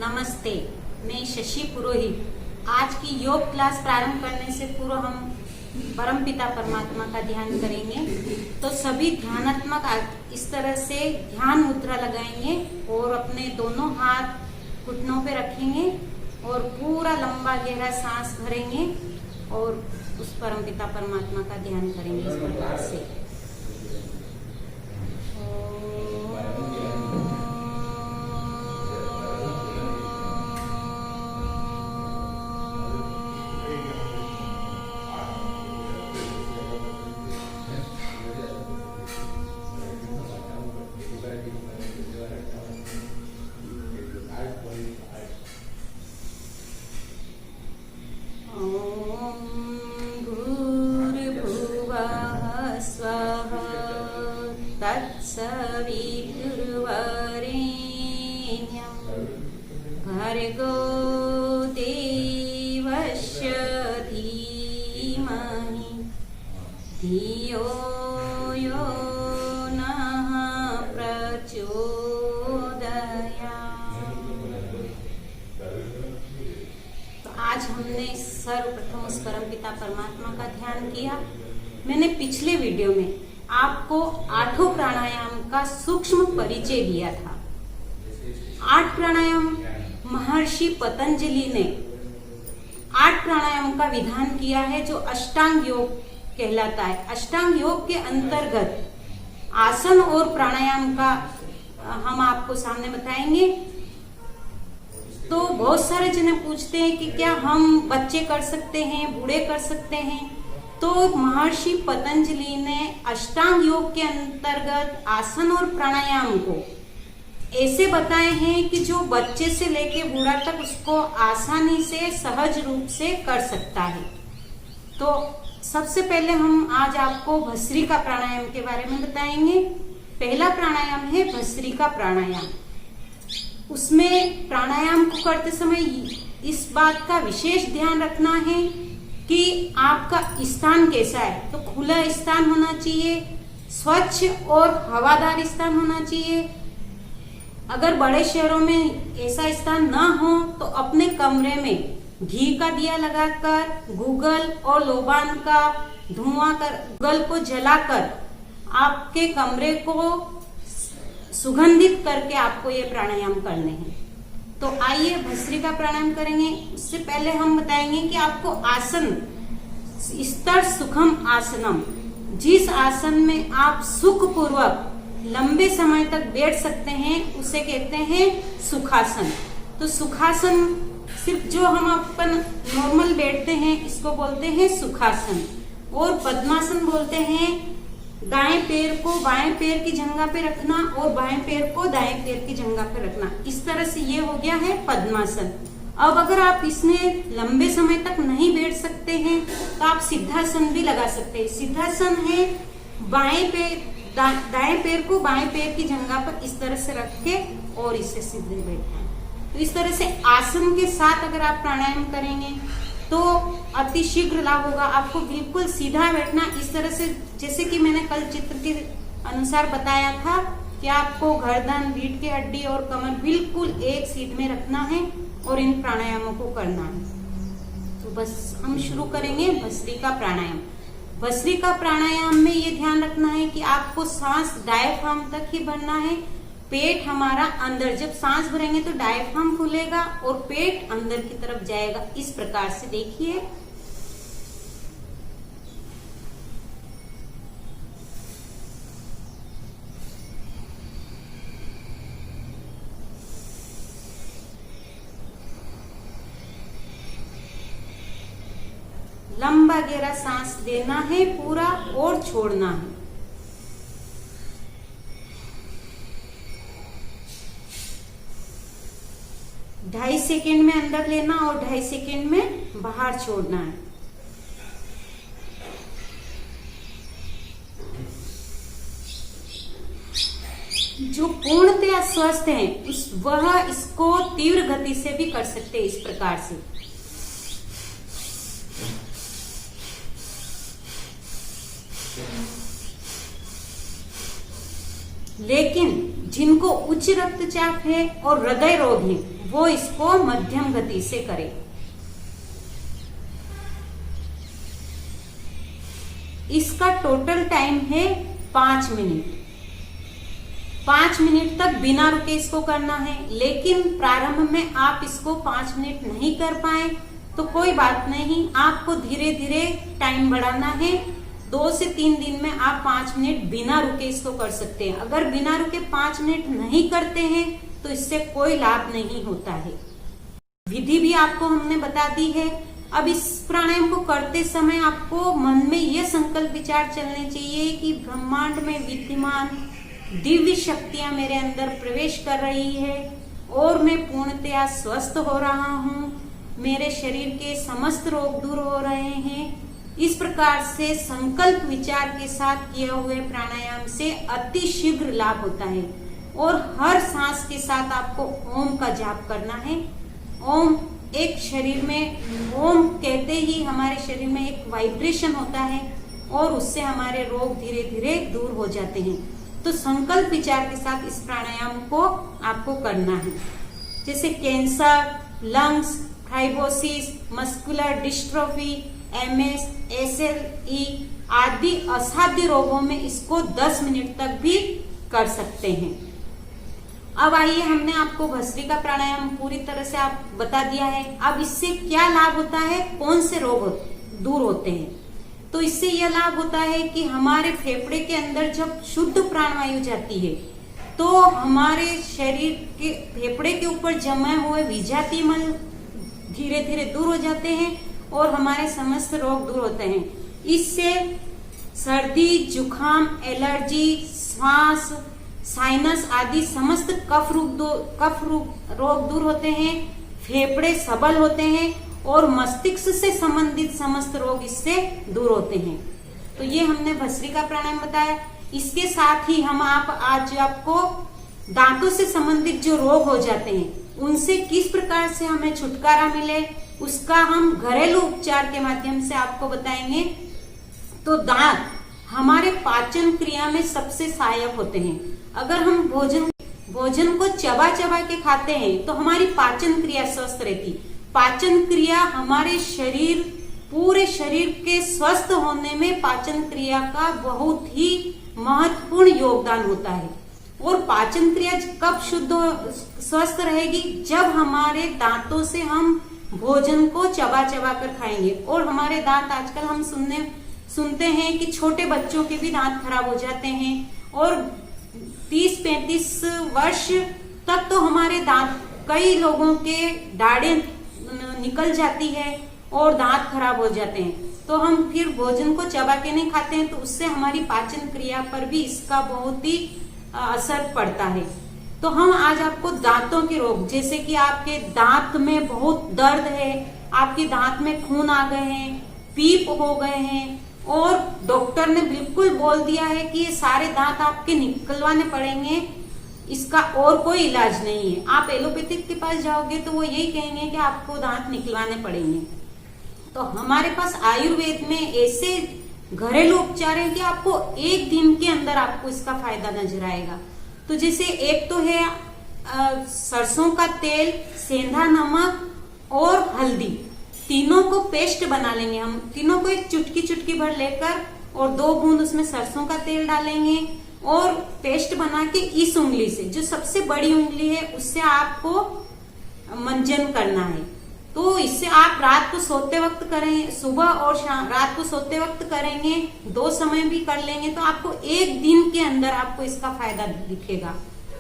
नमस्ते, मैं शशि पुरोहित। आज की योग क्लास प्रारंभ करने से पूर्व हम परमपिता परमात्मा का ध्यान करेंगे। तो सभी ध्यानात्मक इस तरह से ध्यान मुद्रा लगाएंगे और अपने दोनों हाथ घुटनों पे रखेंगे और पूरा लंबा गहरा सांस भरेंगे और उस परमपिता परमात्मा का ध्यान करेंगे इस प्रकार से। भर्गो देवस्य धीमहि धियो यो नः प्रचोदयात्। तो आज हमने सर्वप्रथम उस परमपिता परमात्मा का ध्यान किया। मैंने पिछले वीडियो में आपको 8 प्राणायाम का सूक्ष्म परिचय दिया था। 8 प्राणायाम महर्षि पतंजलि ने 8 प्राणायाम का विधान किया है जो अष्टांग योग कहलाता है। अष्टांग योग के अंतर्गत आसन और प्राणायाम का हम आपको सामने बताएंगे। तो बहुत सारे जने पूछते हैं कि क्या हम बच्चे कर सकते हैं, बूढ़े कर सकते हैं? तो महर्षि पतंजलि ने अष्टांग योग के अंतर्गत आसन और प्राणायाम को ऐसे बताए हैं कि जो बच्चे से लेके बूढ़ा तक उसको आसानी से सहज रूप से कर सकता है। तो सबसे पहले हम आज आपको भस्त्रिका प्राणायाम के बारे में बताएंगे। पहला प्राणायाम है भस्त्रिका प्राणायाम। उसमें प्राणायाम को करते समय इस बात का विशेष ध्यान रखना है कि आपका स्थान कैसा है। तो खुला स्थान होना चाहिए, स्वच्छ और हवादार स्थान होना चाहिए। अगर बड़े शहरों में ऐसा स्थान ना हो तो अपने कमरे में घी का दिया लगाकर, गूगल और लोबान का धुआं कर गूगल को जलाकर आपके कमरे को सुगंधित करके आपको ये प्राणायाम करने हैं। तो आइए भस्त्रिका प्राणायाम करेंगे। उससे पहले हम बताएंगे कि आपको आसन स्थिर सुखम आसनम, जिस आसन में आप सुखपूर्वक लंबे समय तक बैठ सकते हैं उसे कहते हैं सुखासन। तो सुखासन सिर्फ जो हम अपन नॉर्मल बैठते हैं इसको बोलते हैं सुखासन। और पद्मासन बोलते हैं दाएं पैर को बाएं पैर की जगह पे रखना और बाएं पैर को दाएं पैर की जगह पे रखना। इस तरह से ये हो गया है पद्मासन। अब अगर आप इसमें लंबे समय तक नहीं बैठ सकते हैं तो आप सिद्धासन भी लगा सकते हैं। सिद्धासन है बाएं पैर दाएं पैर को बाएं पैर की जगह पर इस तरह से रख के और इससे सीधे बैठना। तो इस तरह से आसन के साथ अगर आप प्राणायाम करेंगे तो अति शीघ्र लाभ होगा। आपको बिल्कुल सीधा बैठना, इस तरह से जैसे कि मैंने कल चित्र के अनुसार बताया था कि आपको गर्दन, रीढ़ की हड्डी और कमर बिल्कुल एक सीध में रखना है और इन प्राणायामों को करना है। तो बस हम शुरू करेंगे भस्त्रिका प्राणायाम। भस्त्रिका प्राणायाम में ये ध्यान रखना है कि आपको सांस डायफ्राम तक ही भरना है। पेट हमारा अंदर, जब सांस भरेंगे तो डायफ्राम खुलेगा और पेट अंदर की तरफ जाएगा। इस प्रकार से देखिए। लंबा गहरा सांस देना है पूरा और छोड़ना है। ढाई सेकेंड में अंदर लेना और 2.5 सेकेंड में बाहर छोड़ना है। जो पूर्णतया स्वस्थ हैं वह इसको तीव्र गति से भी कर सकते हैं इस प्रकार से। लेकिन जिनको उच्च रक्तचाप है और हृदय रोग है वो इसको मध्यम गति से करें। इसका टोटल टाइम है 5 मिनट। 5 मिनट तक बिना रुके इसको करना है, लेकिन प्रारंभ में आप इसको 5 मिनट नहीं कर पाए तो कोई बात नहीं, आपको धीरे धीरे टाइम बढ़ाना है। 2 से 3 दिन में आप 5 मिनट बिना रुके इसको कर सकते हैं। अगर बिना रुके 5 मिनट नहीं करते हैं तो इससे कोई लाभ नहीं होता है। विधि भी आपको हमने बता दी है। अब इस प्राणायाम को करते समय आपको मन में यह संकल्प विचार चलने चाहिए कि ब्रह्मांड में विद्यमान दिव्य शक्तियां मेरे अंदर प्रवेश कर रही है और मैं पूर्णतया स्वस्थ हो रहा हूँ, मेरे शरीर के समस्त रोग दूर हो रहे हैं। इस प्रकार से संकल्प विचार के साथ किए हुए प्राणायाम से अति शीघ्र लाभ होता है और हर सांस के साथ आपको ओम का जाप करना है। ओम एक शरीर में, ओम कहते ही हमारे शरीर में एक वाइब्रेशन होता है और उससे हमारे रोग धीरे धीरे दूर हो जाते हैं। तो संकल्प विचार के साथ इस प्राणायाम को आपको करना है। जैसे cancer, lungs, fibrosis, muscular dystrophy, MS, SLE आदि असाध्य रोगों में इसको 10 मिनट तक भी कर सकते हैं। अब आइए, हमने आपको भस्त्रिका प्राणायाम पूरी तरह से आप बता दिया है। अब इससे क्या लाभ होता है, कौन से रोग दूर होते हैं। तो इससे यह लाभ होता है कि हमारे फेफड़े के अंदर जब शुद्ध प्राणवायु जाती है तो हमारे शरीर के फेफड़े के ऊपर जमे हुए विजातीय मल धीरे धीरे दूर हो जाते हैं और हमारे समस्त रोग दूर होते हैं। इससे सर्दी, जुखाम, एलर्जी, श्वास, साइनस आदि समस्त कफ रोग दूर होते हैं, फेफड़े सबल होते हैं और मस्तिष्क से संबंधित समस्त रोग इससे दूर होते हैं। तो ये हमने भस्त्रिका प्राणायाम बताया। इसके साथ ही हम आज आपको दांतों से संबंधित जो रोग हो जाते हैं उनसे किस प्रकार से हमें छुटकारा मिले उसका हम घरेलू उपचार के माध्यम से आपको बताएंगे। तो दांत हमारे पाचन क्रिया में सबसे सहायक होते हैं। अगर हम भोजन को चबा चबा के खाते हैं तो हमारी पाचन क्रिया स्वस्थ रहती। पाचन क्रिया हमारे पूरे शरीर के स्वस्थ होने में पाचन क्रिया का बहुत ही महत्वपूर्ण योगदान होता है। और पाचन क्रिया कब स्वस्थ रहेगी, जब हमारे दांतों से हम भोजन को चबा चबा कर खाएंगे। और हमारे दांत आजकल हम सुनते हैं कि छोटे बच्चों के भी दांत खराब हो जाते हैं और 30-35 वर्ष तक तो हमारे दांत, कई लोगों के दाढ़ें निकल जाती है और दांत खराब हो जाते हैं। तो हम फिर भोजन को चबा के नहीं खाते हैं तो उससे हमारी पाचन क्रिया पर भी इसका बहुत ही असर पड़ता है। तो हम आज आपको दांतों के रोग, जैसे कि आपके दांत में बहुत दर्द है, आपके दांत में खून आ गए हैं, पीप हो गए हैं और डॉक्टर ने बिल्कुल बोल दिया है कि ये सारे दांत आपके निकलवाने पड़ेंगे, इसका और कोई इलाज नहीं है। आप एलोपैथिक के पास जाओगे तो वो यही कहेंगे कि आपको दांत निकलवाने पड़ेंगे। तो हमारे पास आयुर्वेद में ऐसे घरेलू उपचार है कि आपको 1 दिन के अंदर आपको इसका फायदा नजर आएगा। तो जैसे एक तो है सरसों का तेल, सेंधा नमक और हल्दी, तीनों को पेस्ट बना लेंगे। हम तीनों को एक चुटकी भर लेकर और 2 बूंद उसमें सरसों का तेल डालेंगे और पेस्ट बना के इस उंगली से, जो सबसे बड़ी उंगली है, उससे आपको मंजन करना है। तो इससे आप रात को सोते वक्त करें, सुबह और शाम, रात को सोते वक्त करेंगे, 2 समय भी कर लेंगे तो आपको 1 दिन के अंदर आपको इसका फायदा दिखेगा।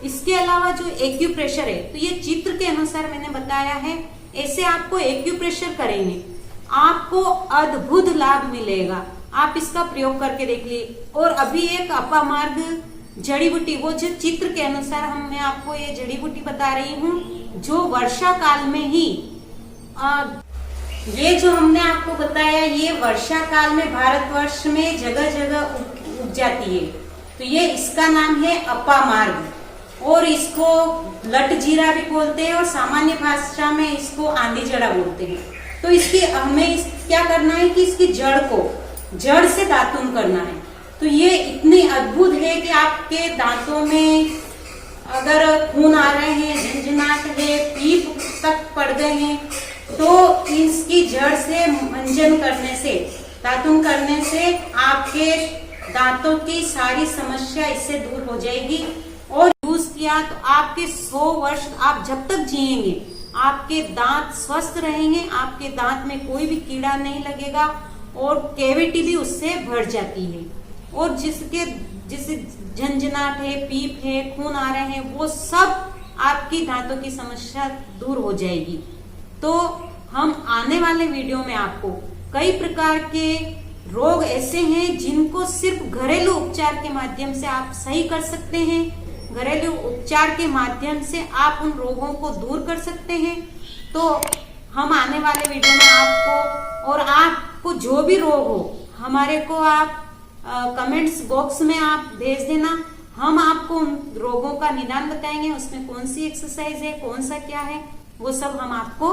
इसके अलावा जो एक्यूप्रेशर है, तो ये चित्र के अनुसार मैंने बताया है, ऐसे आपको एक्यूप्रेशर करेंगे, आपको अद्भुत लाभ मिलेगा। आप इसका प्रयोग करके देख लीजिए। और अभी एक अपामार्ग जड़ी बूटी, वो जो चित्र के अनुसार मैं आपको ये जड़ी बूटी बता रही हूँ, जो वर्षा काल में ही ये जो हमने आपको बताया, ये वर्षा काल में भारतवर्ष में जगह जगह उग जाती है। तो ये इसका नाम है अपामार्ग और इसको लट जीरा भी बोलते हैं और सामान्य भाषा में इसको आंधी जड़ा बोलते हैं। तो इसकी हमें क्या करना है कि इसकी जड़ से दातुन करना है। तो ये इतनी अद्भुत है कि आपके दांतों में अगर खून आ रहे हैं, झंझनाट है, पीप तक पड़ गए हैं, तो इसकी जड़ से मंजन करने से, दातुन करने से आपके दांतों की सारी समस्या इससे दूर हो जाएगी। और यूज किया तो आपके 100 वर्ष आप जब तक जिएंगे आपके दांत स्वस्थ रहेंगे, आपके दांत में कोई भी कीड़ा नहीं लगेगा और कैविटी भी उससे भर जाती है। और जिसे झंझनाट है, पीप है, खून आ रहे हैं, वो सब आपकी दांतों की समस्या दूर हो जाएगी। तो हम आने वाले वीडियो में आपको कई प्रकार के रोग ऐसे हैं जिनको सिर्फ घरेलू उपचार के माध्यम से आप सही कर सकते हैं। घरेलू उपचार के माध्यम से आप उन रोगों को दूर कर सकते हैं। तो हम आने वाले वीडियो में आपको, और आपको जो भी रोग हो हमारे को आप कमेंट्स बॉक्स में आप भेज देना। हम आपको उन रोगों का निदान बताएंगे, उसमें कौन सी एक्सरसाइज है, कौन सा क्या है, वो सब हम आपको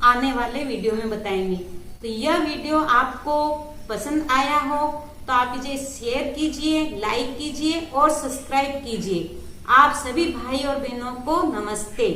आने वाले वीडियो में बताएंगे। तो यह वीडियो आपको पसंद आया हो तो आप इसे शेयर कीजिए, लाइक कीजिए और सब्सक्राइब कीजिए। आप सभी भाई और बहनों को नमस्ते।